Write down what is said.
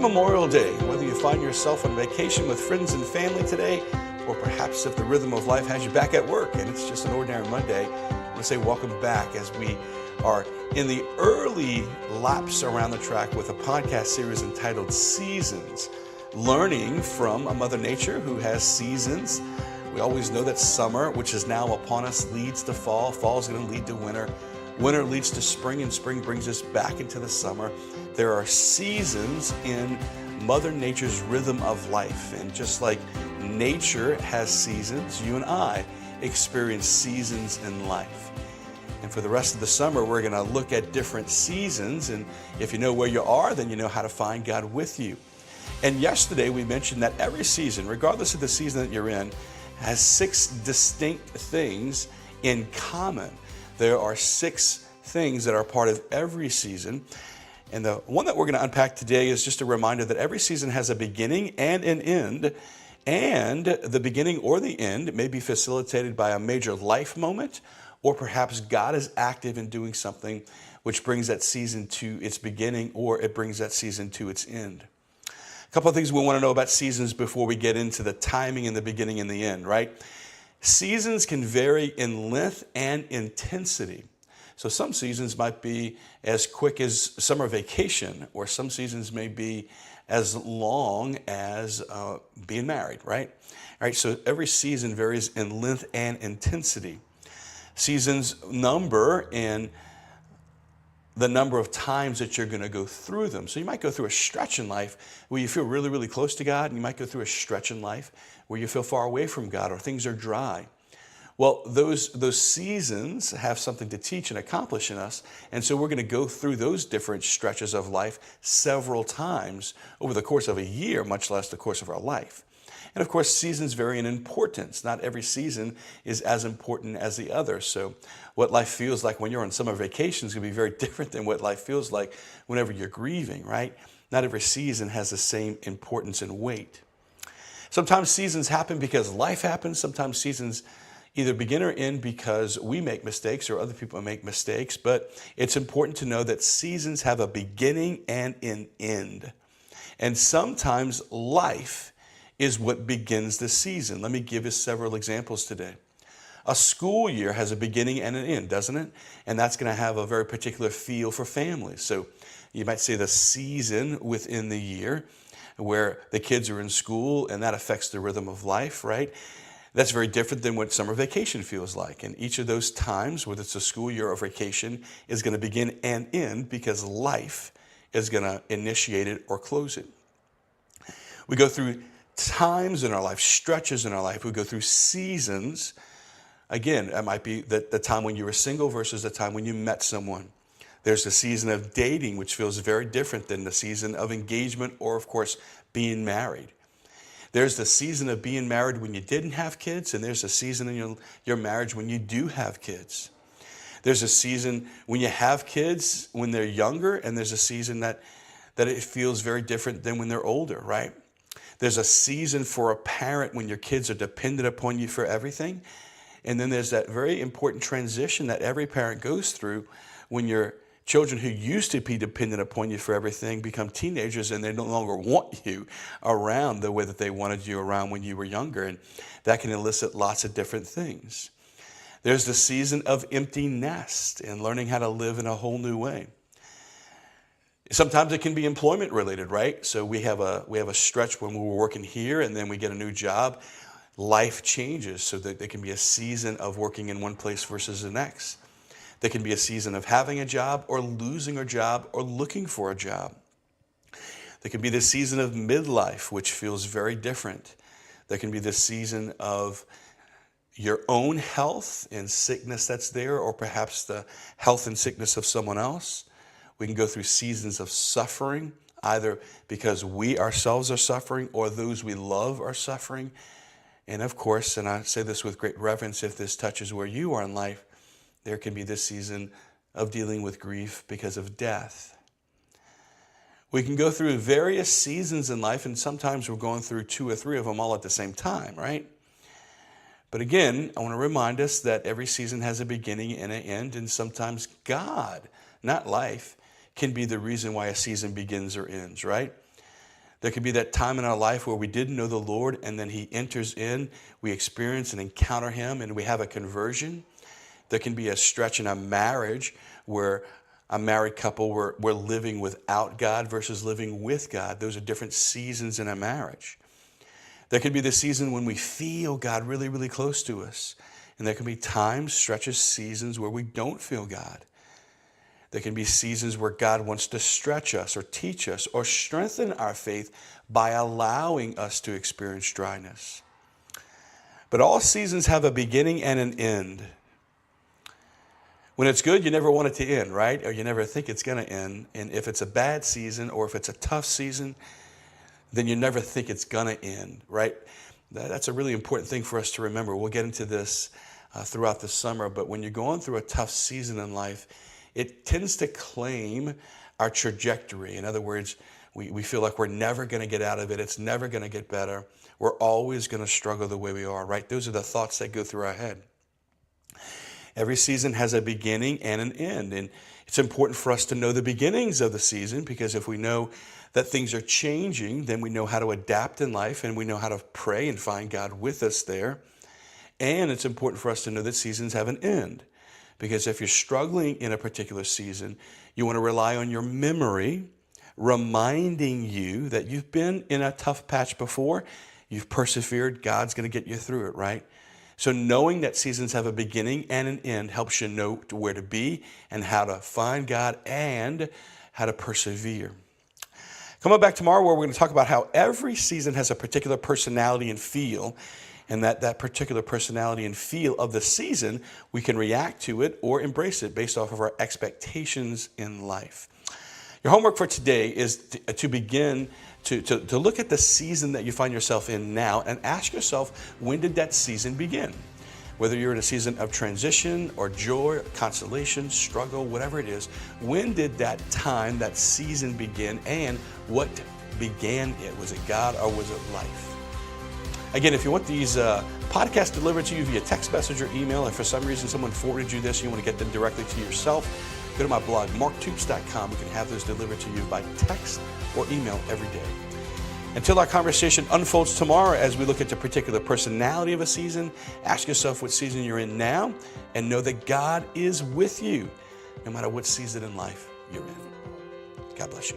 Memorial Day. Whether you find yourself on vacation with friends and family today, or perhaps if the rhythm of life has you back at work and it's just an ordinary Monday, I want to say welcome back as we are in the early laps around the track with a podcast series entitled Seasons, learning from a Mother Nature who has seasons. We always know that summer, which is now upon us, leads to fall. Fall is going to lead to winter. Winter leads to spring, and spring brings us back into the summer. There are seasons in Mother Nature's rhythm of life. And just like nature has seasons, you and I experience seasons in life. And for the rest of the summer, we're going to look at different seasons. And if you know where you are, then you know how to find God with you. And yesterday we mentioned that every season, regardless of the season that you're in, has 6 distinct things in common. There are 6 things that are part of every season. And the one that we're going to unpack today is just a reminder that every season has a beginning and an end. And the beginning or the end may be facilitated by a major life moment, or perhaps God is active in doing something which brings that season to its beginning, or it brings that season to its end. A couple of things we want to know about seasons before we get into the timing and the beginning and the end, right? Seasons can vary in length and intensity. So some seasons might be as quick as summer vacation, or some seasons may be as long as being married, right? All right, so every season varies in length and intensity. Seasons number in the number of times that you're going to go through them. So you might go through a stretch in life where you feel really, really close to God, and you might go through a stretch in life where you feel far away from God or things are dry. Well, those seasons have something to teach and accomplish in us, and so we're going to go through those different stretches of life several times over the course of a year, much less the course of our life. And of course, seasons vary in importance. Not every season is as important as the other. So what life feels like when you're on summer vacation is going to be very different than what life feels like whenever you're grieving, right? Not every season has the same importance and weight. Sometimes seasons happen because life happens. Sometimes seasons either begin or end because we make mistakes or other people make mistakes. But it's important to know that seasons have a beginning and an end. And sometimes life is what begins the season. Let me give you several examples today. A school year has a beginning and an end, doesn't it? And that's going to have a very particular feel for families. So you might say the season within the year where the kids are in school, and that affects the rhythm of life, right? That's very different than what summer vacation feels like. And each of those times, whether it's a school year or vacation, is going to begin and end because life is going to initiate it or close it. We go through times in our life, stretches in our life. We go through seasons. Again, it might be the time when you were single versus the time when you met someone. There's the season of dating, which feels very different than the season of engagement or, of course, being married. There's the season of being married when you didn't have kids, and there's a season in your marriage when you do have kids. There's a season when you have kids when they're younger, and there's a season that it feels very different than when they're older, right? There's a season for a parent when your kids are dependent upon you for everything. And then there's that very important transition that every parent goes through when your children who used to be dependent upon you for everything become teenagers and they no longer want you around the way that they wanted you around when you were younger. And that can elicit lots of different things. There's the season of empty nest and learning how to live in a whole new way. Sometimes it can be employment related, right? So we have a stretch when we were working here and then we get a new job. Life changes so that there can be a season of working in one place versus the next. There can be a season of having a job or losing a job or looking for a job. There can be the season of midlife, which feels very different. There can be the season of your own health and sickness that's there, or perhaps the health and sickness of someone else. We can go through seasons of suffering, either because we ourselves are suffering or those we love are suffering. And of course, and I say this with great reverence, if this touches where you are in life, there can be this season of dealing with grief because of death. We can go through various seasons in life, and sometimes we're going through 2 or 3 of them all at the same time, right? But again, I want to remind us that every season has a beginning and an end, and sometimes God, not life, can be the reason why a season begins or ends, right? There could be that time in our life where we didn't know the Lord, and then he enters in, we experience and encounter him, and we have a conversion. There can be a stretch in a marriage where a married couple we're living without God versus living with God. Those are different seasons in a marriage. There can be the season when we feel God really, really close to us. And there can be times, stretches, seasons where we don't feel God. There can be seasons where God wants to stretch us or teach us or strengthen our faith by allowing us to experience dryness. But all seasons have a beginning and an end. When it's good, you never want it to end, right? Or you never think it's going to end. And if it's a bad season or if it's a tough season, then you never think it's going to end, right? That's a really important thing for us to remember. We'll get into this throughout the summer, but when you're going through a tough season in life, it tends to claim our trajectory. In other words, we feel like we're never going to get out of it. It's never going to get better. We're always going to struggle the way we are, right? Those are the thoughts that go through our head. Every season has a beginning and an end, and it's important for us to know the beginnings of the season, because if we know that things are changing, then we know how to adapt in life, and we know how to pray and find God with us there. And it's important for us to know that seasons have an end, because if you're struggling in a particular season, you want to rely on your memory, reminding you that you've been in a tough patch before, you've persevered, God's going to get you through it, right? So knowing that seasons have a beginning and an end helps you know where to be and how to find God and how to persevere. Come on back tomorrow where we're going to talk about how every season has a particular personality and feel, and that particular personality and feel of the season, we can react to it or embrace it based off of our expectations in life. Your homework for today is to begin to look at the season that you find yourself in now and ask yourself, when did that season begin? Whether you're in a season of transition or joy, consolation, struggle, whatever it is, when did that time, that season begin, and what began it? Was it God or was it life? Again, if you want these podcasts delivered to you via text message or email, and for some reason someone forwarded you this, you want to get them directly to yourself, go to my blog, marktoops.com. We can have those delivered to you by text or email every day. Until our conversation unfolds tomorrow as we look at the particular personality of a season, ask yourself what season you're in now and know that God is with you no matter what season in life you're in. God bless you.